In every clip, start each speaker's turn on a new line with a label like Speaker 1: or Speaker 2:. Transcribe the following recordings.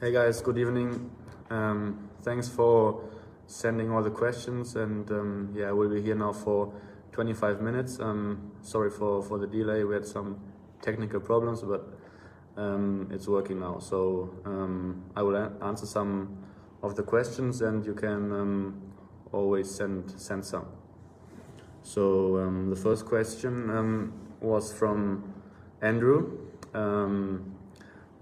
Speaker 1: Hey guys, good evening. Thanks for sending all the questions, and yeah, we'll be here now for 25 minutes. Sorry for the delay. We had some technical problems, but it's working now. So I will answer some of the questions, and you can always send some. So the first question was from Andrew.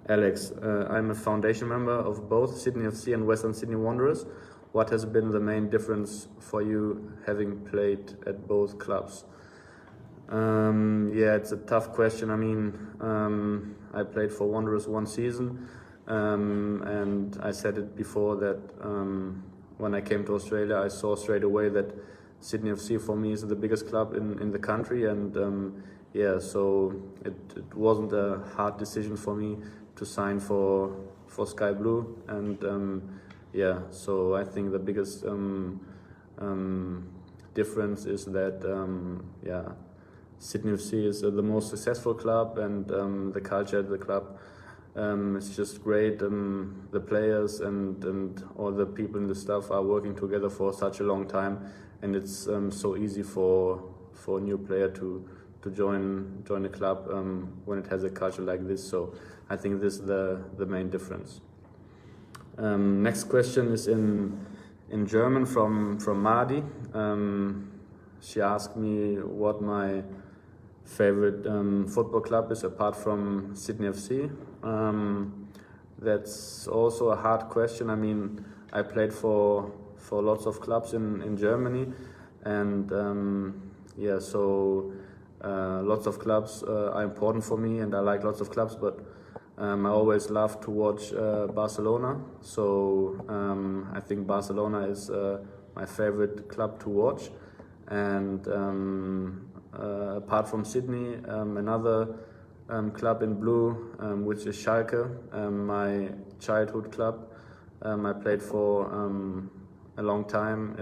Speaker 1: Alex, I'm a foundation member of both Sydney FC and Western Sydney Wanderers. What has been the main difference for you having played at both clubs? Yeah, it's a tough question. I mean, I played for Wanderers one season, and I said it before that when I came to Australia, I saw straight away that Sydney FC for me is the biggest club in the country, and yeah, so it wasn't a hard decision for me to sign for Sky Blue, and yeah, so I think the biggest difference is that yeah, Sydney FC is the most successful club, and the culture at the club is just great. The players and all the people in the staff are working together for such a long time, and it's so easy for a new player to join the club when it has a culture like this. So I think this is the main difference. Next question is in German from Madi. She asked me what my favorite football club is apart from Sydney FC. That's also a hard question. I mean, I played for lots of clubs in Germany, and yeah, so lots of clubs are important for me, and I like lots of clubs, but I always love to watch Barcelona. So I think Barcelona is my favorite club to watch. And apart from Sydney, another club in blue, which is Schalke, my childhood club. I played for a long time,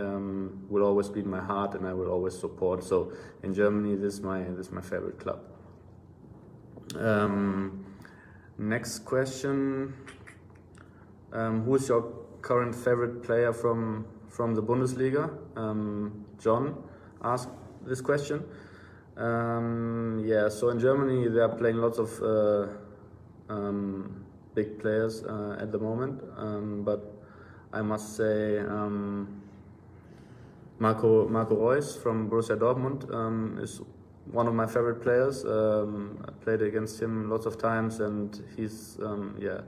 Speaker 1: will always be in my heart, and I will always support. So in Germany, this is my favorite club. Next question: who is your current favorite player from the Bundesliga? John asked this question. Yeah, so in Germany they are playing lots of big players at the moment, but I must say Marco Reus from Borussia Dortmund is one of my favorite players. I played against him lots of times, and he's yeah,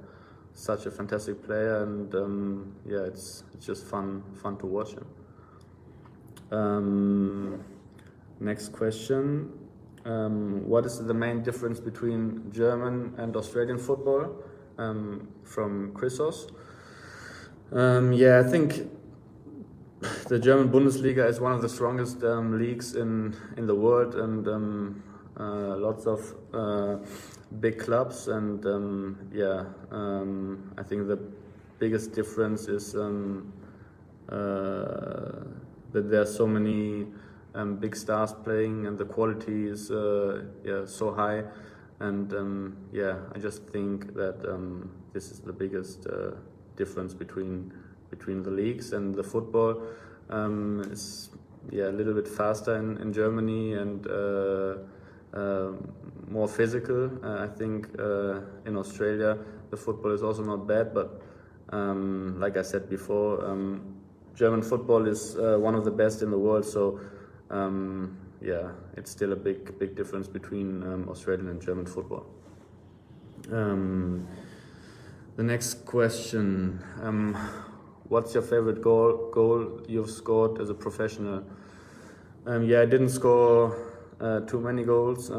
Speaker 1: such a fantastic player, and yeah, it's just fun to watch him. Next question: what is the main difference between German and Australian football? From Chrysos. Yeah, I think the German Bundesliga is one of the strongest leagues in the world, and lots of big clubs, and yeah, I think the biggest difference is that there are so many big stars playing, and the quality is yeah, so high, and yeah, I just think that this is the biggest difference between the leagues. And the football is yeah, a little bit faster in Germany, and more physical. I think in Australia the football is also not bad, but like I said before, German football is one of the best in the world. So yeah, it's still a big difference between Australian and German football. The next question: what's your favorite goal you've scored as a professional? Yeah, I didn't score too many goals.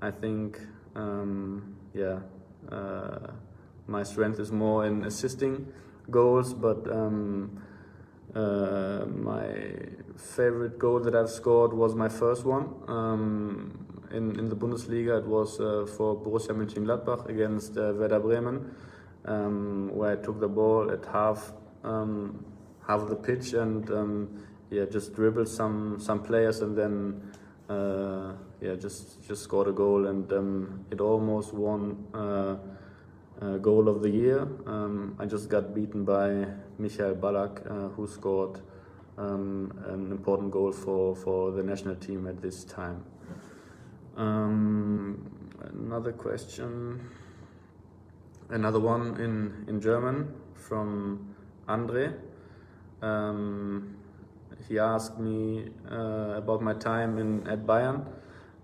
Speaker 1: I think yeah, my strength is more in assisting goals, but my favorite goal that I've scored was my first one in the Bundesliga. It was for Borussia Mönchengladbach against Werder Bremen, where I took the ball at half of the pitch, and yeah, just dribbled some players, and then yeah, just scored a goal, and it almost won goal of the year. I just got beaten by Michael Ballack, who scored an important goal for the national team at this time. Another question, another one in German from Andre. He asked me about my time at Bayern,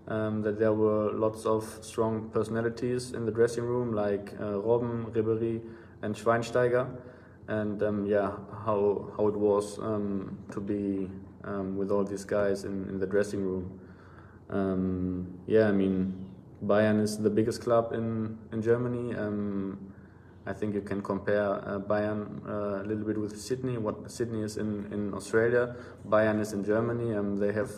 Speaker 1: that there were lots of strong personalities in the dressing room, like Robben, Ribéry and Schweinsteiger, and how it was to be with all these guys in the dressing room. I mean, Bayern is the biggest club in Germany. I think you can compare Bayern a little bit with Sydney. What Sydney is in Australia, Bayern is in Germany. They have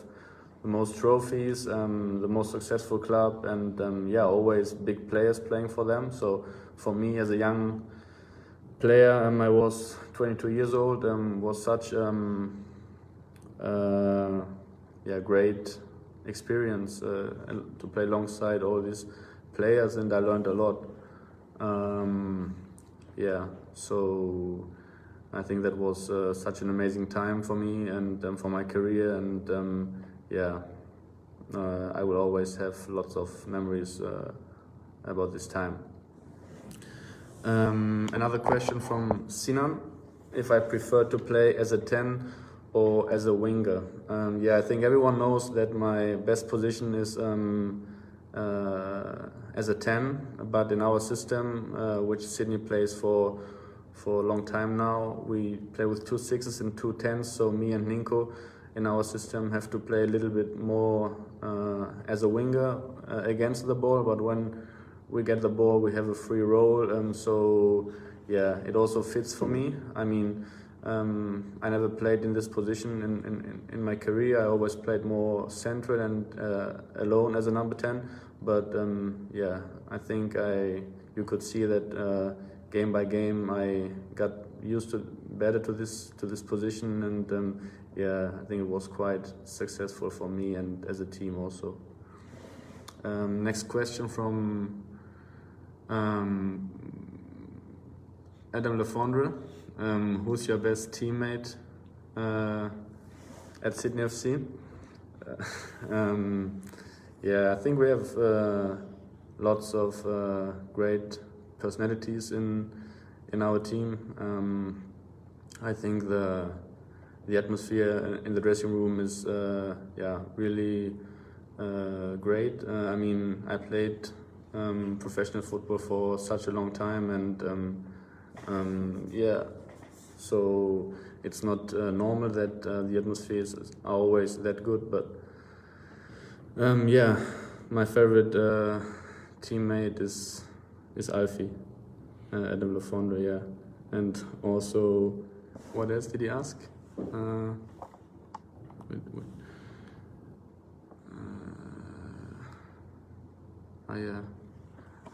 Speaker 1: the most trophies, the most successful club, and always big players playing for them. So for me as a young player, I was 22 years old, was such great experience to play alongside all these players, and I learned a lot. So I think that was such an amazing time for me and for my career, and I will always have lots of memories about this time. Another question from Sinan: if I prefer to play as a 10 or as a winger. I think everyone knows that my best position is as a 10, but in our system, which Sydney plays for a long time now, we play with 2 6s and 2 10s, so me and Ninko in our system have to play a little bit more as a winger against the ball, but when we get the ball we have a free role, it also fits for me. I mean, I never played in this position in my career. I always played more central and alone as a number 10, but I think you could see that game by game I got used better to this position, and I think it was quite successful for me and as a team also. Next question from Adam Lefondre. Who's your best teammate at Sydney FC? I think we have lots of great personalities in our team. I think the atmosphere in the dressing room is really great. I mean, I played professional football for such a long time, and so it's not normal that the atmosphere is always that good, but my favorite teammate is Alfie, Adam Lefondre, and also, what else did he ask?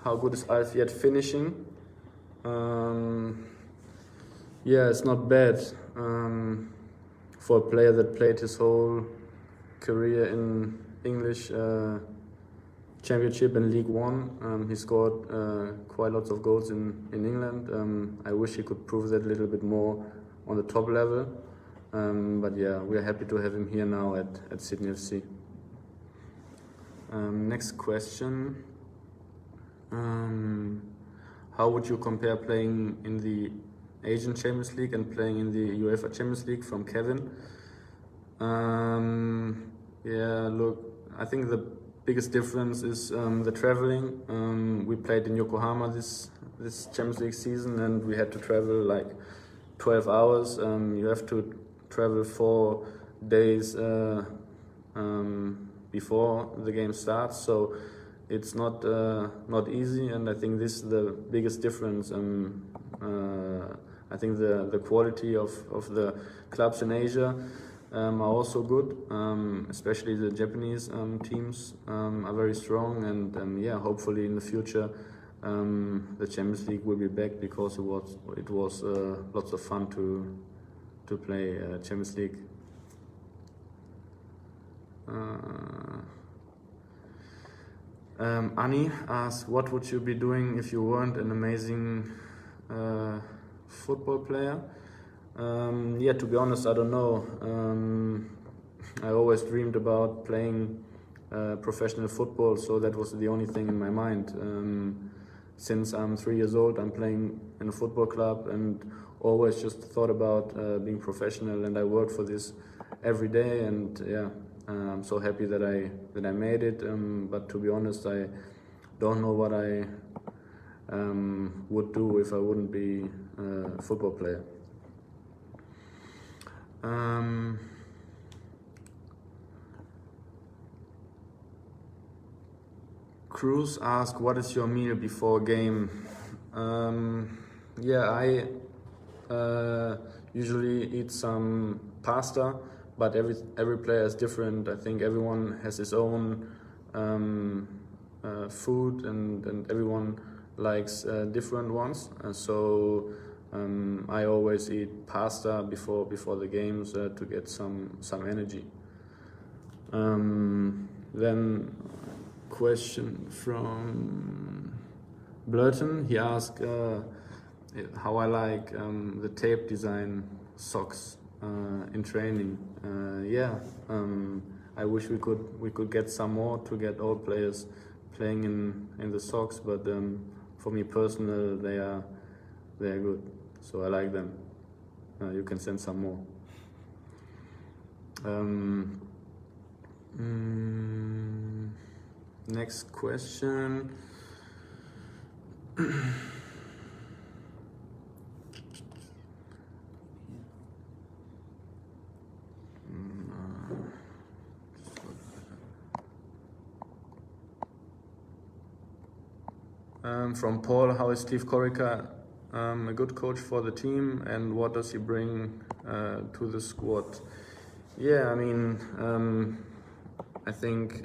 Speaker 1: How good is Alfie at finishing? It's not bad for a player that played his whole career in English Championship and League One. He scored quite lots of goals in England. I wish he could prove that a little bit more on the top level. But we're happy to have him here now at Sydney FC. Next question. How would you compare playing in the Asian Champions League and playing in the UEFA Champions League? From Kevin. Look, I think the biggest difference is the traveling. We played in Yokohama this Champions League season, and we had to travel like 12 hours. You have to travel 4 days before the game starts, so it's not easy, and I think this is the biggest difference. I think the quality of the clubs in Asia are also good, especially the Japanese teams are very strong, and hopefully in the future the Champions League will be back, because it was lots of fun to play Champions League. Annie asks, what would you be doing if you weren't an amazing football player? Yeah, to be honest, I don't know. I always dreamed about playing professional football, so that was the only thing in my mind. Since I'm 3 years old, I'm playing in a football club and always just thought about being professional, and I worked for this every day, and yeah, I'm so happy that I made it. But to be honest, I don't know what I would do if I wouldn't be a football player. Cruz asked, what is your meal before a game? Yeah, I usually eat some pasta, but every player is different. I think everyone has his own food, and everyone likes different ones. So I always eat pasta before the games to get some energy. Then question from Blurton. He asked how I like the tape design socks in training. Yeah, I wish we could get some more to get all players playing in the socks, but for me personal, they are good, so I like them. You can send some more. Next question. From Paul, how is Steve Corica a good coach for the team, and what does he bring to the squad? Yeah, I mean, I think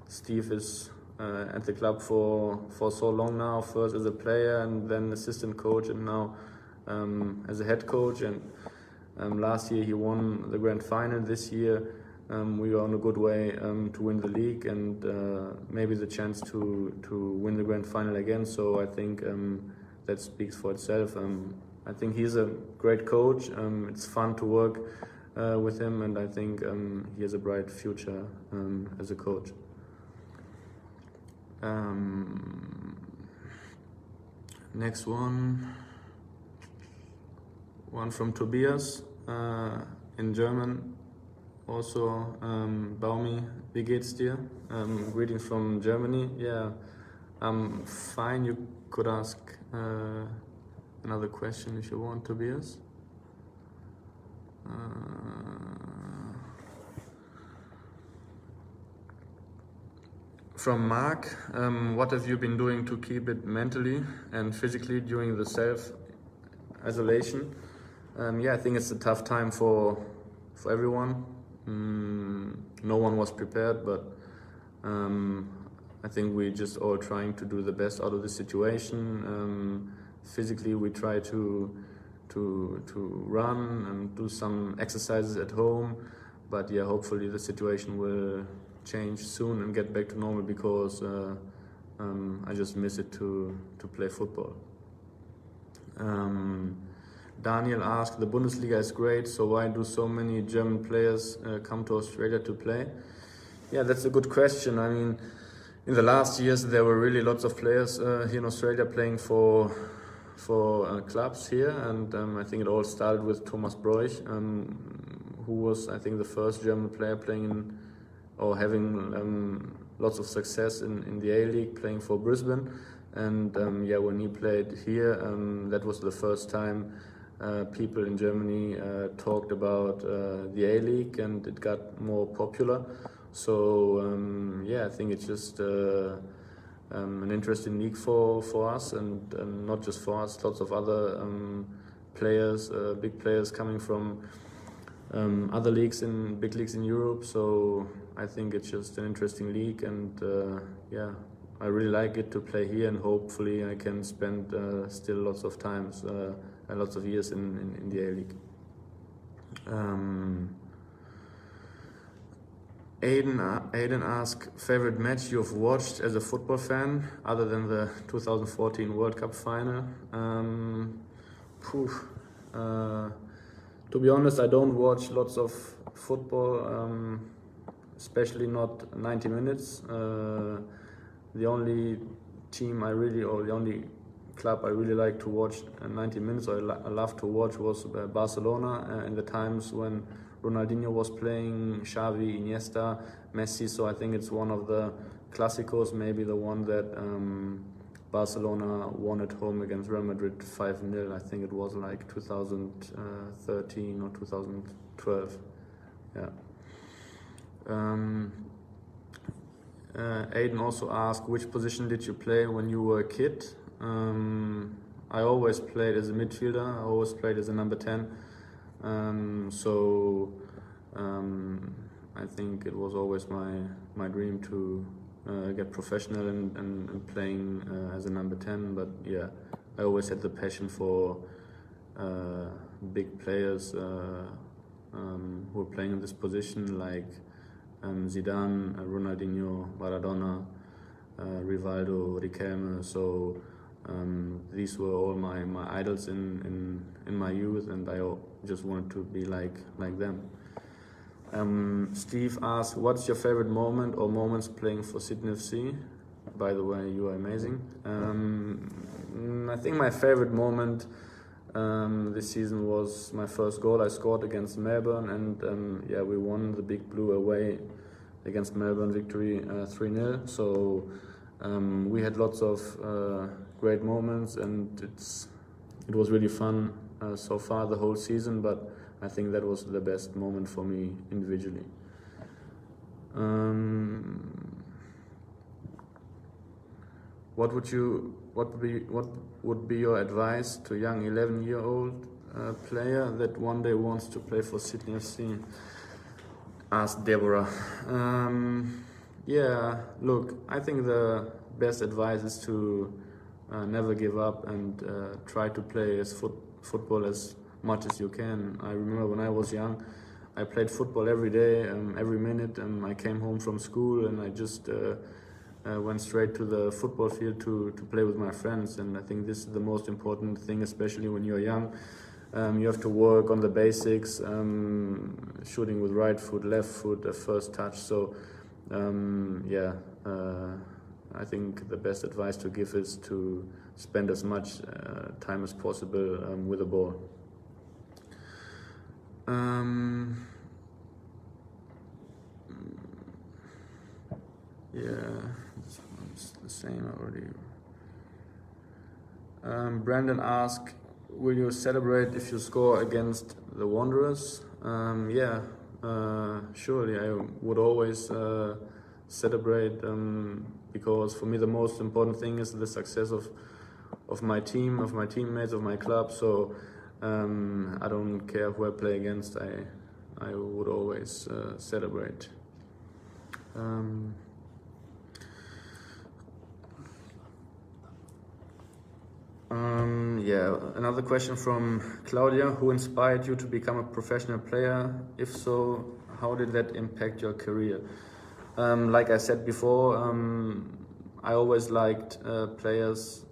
Speaker 1: Steve is at the club for so long now, first as a player and then assistant coach, and now as a head coach. And last year he won the grand final. This year we were on a good way to win the league, and maybe the chance to win the grand final again. So I think that speaks for itself. I think he's a great coach. It's fun to work with him, and I think he has a bright future as a coach. Next one from Tobias in German. Also, Baumi, wie geht's dir? Greetings from Germany. Yeah, I'm fine. You could ask another question if you want, Tobias. From Marc, what have you been doing to keep it mentally and physically during the self-isolation? Yeah, I think it's a tough time for everyone. No one was prepared, but I think we're just all trying to do the best out of the situation. Physically, we try to run and do some exercises at home, but yeah, hopefully the situation will change soon and get back to normal, because I just miss it to play football. Daniel asked, the Bundesliga is great, so why do so many German players come to Australia to play? Yeah, that's a good question. I mean, in the last years there were really lots of players here in Australia playing for clubs here, and I think it all started with Thomas Broich, who was, I think, the first German player playing in, or having lots of success in the A-League, playing for Brisbane. And yeah, when he played here, that was the first time people in Germany talked about the A-League, and it got more popular. So yeah, I think it's just an interesting league for us, and not just for us, lots of other players, big players coming from other leagues big leagues in Europe. So I think it's just an interesting league, and yeah, I really like it to play here, and hopefully I can spend still lots of times and lots of years in the A-League. Aiden asked, favorite match you've watched as a football fan, other than the 2014 World Cup final? To be honest, I don't watch lots of football, especially not 90 minutes. The only team I really, or the only club I really like to watch 90 minutes, or I love to watch, was Barcelona in the times when Ronaldinho was playing, Xavi, Iniesta, Messi. So I think it's one of the Clásicos, maybe the one that Barcelona won at home against Real Madrid 5-0. I think it was like 2013 or 2012. Yeah. Aiden also asked, which position did you play when you were a kid? I always played as a midfielder. I always played as a number 10. I think it was always my dream to get professional and playing as a number 10. But yeah, I always had the passion for big players who were playing in this position, like Zidane, Ronaldinho, Maradona, Rivaldo, Riquelme. So these were all my idols in my youth, and I just wanted to be like them. Steve asked, what's your favorite moment or moments playing for Sydney FC? By the way, you are amazing. I think my favorite moment this season was my first goal I scored against Melbourne, and yeah, we won the Big Blue away against Melbourne, victory 3-0. So we had lots of great moments, and it was really fun so far the whole season, but I think that was the best moment for me individually. What would be your advice to a young 11-year-old player that one day wants to play for Sydney FC? Asked Deborah. Yeah, look, I think the best advice is to never give up and try to play as football as much as you can. I remember when I was young, I played football every day, every minute, and I came home from school and I just went straight to the football field to play with my friends. And I think this is the most important thing, especially when you're young. You have to work on the basics, shooting with right foot, left foot, first touch. So yeah, I think the best advice to give is to spend as much time as possible with the ball. Yeah, this one's the same already. Brandon asked, will you celebrate if you score against the Wanderers? Yeah, surely I would always celebrate, because for me the most important thing is the success of my team, of my teammates, of my club. So I don't care who I play against, I would always celebrate. Yeah, another question from Claudia. Who inspired you to become a professional player? If so, how did that impact your career? Like I said before, I always liked players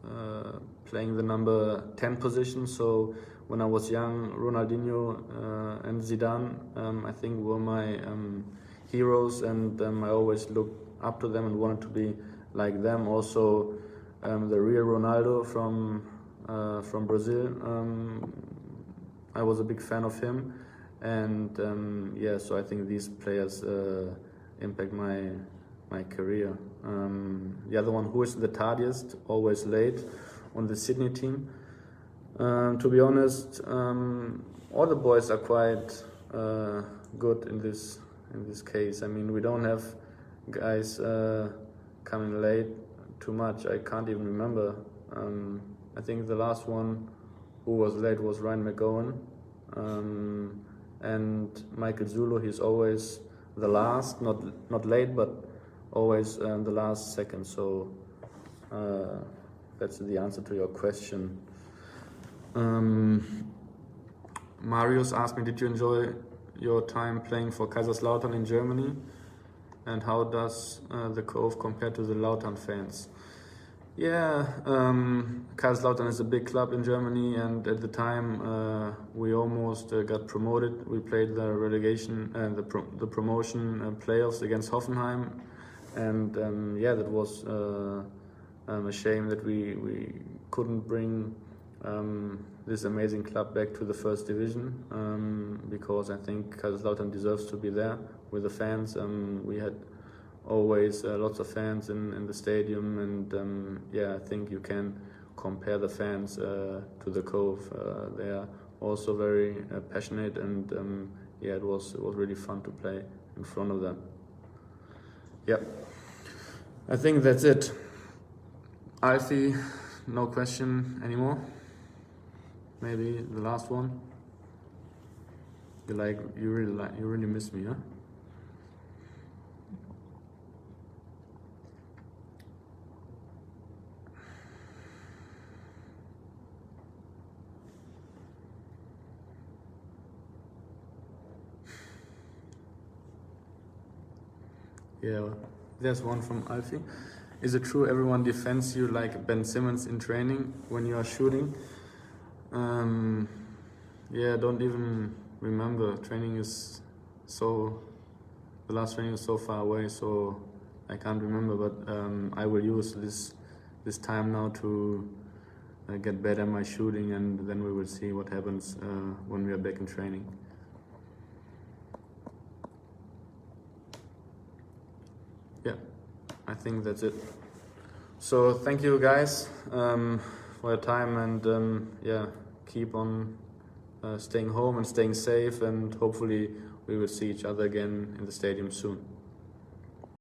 Speaker 1: playing the number 10 position. So when I was young, Ronaldinho and Zidane, I think were my heroes, and I always looked up to them and wanted to be like them. Also, the real Ronaldo from Brazil, I was a big fan of him, and yeah, so I think these players impact my career. The other one, who is the tardiest, always late on the Sydney team? To be honest, all the boys are quite good in this case. I mean, we don't have guys coming late too much. I can't even remember. I think the last one who was late was Ryan McGowan, and Michael Zulu. He's always the last, not late, but always the last second. So that's the answer to your question. Marius asked me, did you enjoy your time playing for Kaiserslautern in Germany? and how does the Cove compare to the Lautern fans? Yeah, Kaiserslautern is a big club in Germany, and at the time we almost got promoted. We played the relegation and the promotion playoffs against Hoffenheim, and yeah, that was a shame that we couldn't bring this amazing club back to the first division, because I think Kaiserslautern deserves to be there with the fans. We had always lots of fans in the stadium, and yeah, I think you can compare the fans to the Cove. They are also very passionate, and yeah, it was really fun to play in front of them. Yeah, I think that's it. Alfie, no question anymore? Maybe the last one? You really miss me, huh? Yeah, there's one from Alfie. Is it true everyone defends you like Ben Simmons in training when you are shooting? Yeah, I don't even remember. The last training is so far away, so I can't remember, but I will use this time now to get better at my shooting, and then we will see what happens when we are back in training. Yeah, I think that's it. So thank you guys for your time, and yeah, keep on staying home and staying safe, and hopefully we will see each other again in the stadium soon.